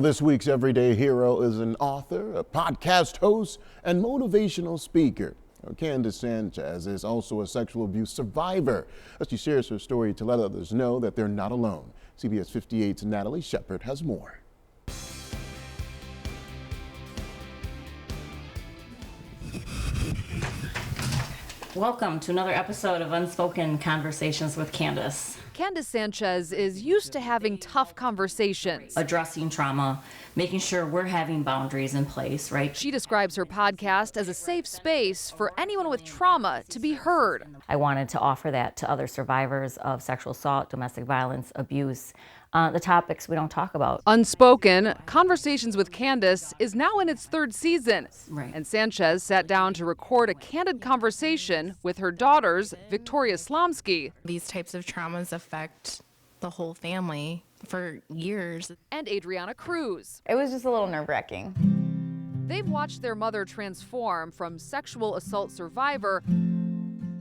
This week's Everyday Hero is an author, a podcast host, and motivational speaker. Candace Sanchez is also a sexual abuse survivor as she shares her story to let others know that they're not alone. CBS 58's Natalie Shepard has more. Welcome to another episode of Unspoken Conversations with Candace. Candace Sanchez is used to having tough conversations. Addressing trauma, making sure we're having boundaries in place, right? She describes her podcast as a safe space for anyone with trauma to be heard. I wanted to offer that to other survivors of sexual assault, domestic violence, abuse, the topics we don't talk about. Unspoken Conversations with Candace is now in its third season. Right. And Sanchez sat down to record a candid conversation with her daughters, Victoria Slomsky These types of traumas affect the whole family for years. and Adriana Cruz. It was just a little nerve-wracking. They've watched their mother transform from sexual assault survivor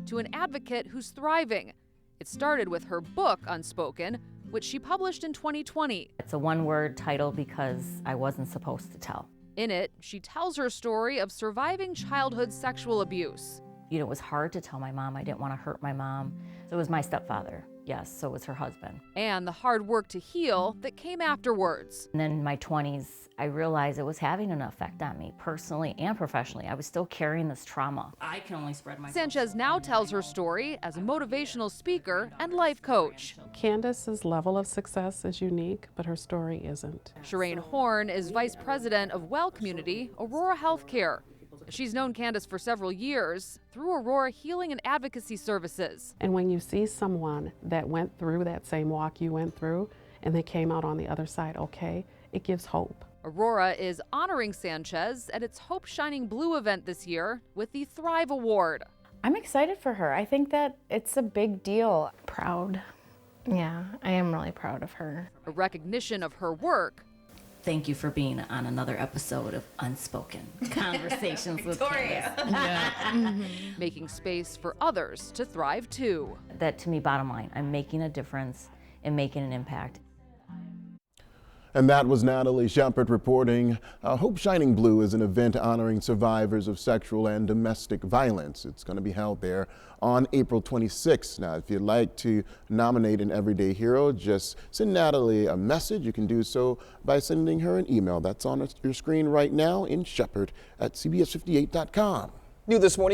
to an advocate who's thriving. It started with her book, Unspoken, which she published in 2020. It's a one-word title because I wasn't supposed to tell. In it, she tells her story of surviving childhood sexual abuse. You know, it was hard to tell my mom. I didn't want to hurt my mom. So it was my stepfather. Yes, so was her husband. And the hard work to heal that came afterwards. And then in my 20s, I realized it was having an effect on me personally and professionally. I was still carrying this trauma. I can only spread my Sanchez now tells her story as a motivational speaker and life coach. Candace's level of success is unique, but her story isn't. Shireen Horn is vice president of Well Community, Aurora Healthcare. She's known Candace for several years through Aurora Healing and Advocacy Services. And when you see someone that went through that same walk you went through and they came out on the other side okay, it gives hope. Aurora is honoring Sanchez at its Hope Shining Blue event this year with the Thrive Award. I'm excited for her. I think that it's a big deal. Proud. Yeah, I am really proud of her. A recognition of her work. Thank you for being on another episode of Unspoken Conversations with Candace. Making space for others to thrive too. That to me, bottom line, I'm making a difference and making an impact. And that was Natalie Shepard reporting. Hope Shining Blue is an event honoring survivors of sexual and domestic violence. It's going to be held there on April 26th. Now, if you'd like to nominate an everyday hero, just send Natalie a message. You can do so by sending her an email. That's on your screen right now in Shepard at cbs58.com. New this morning.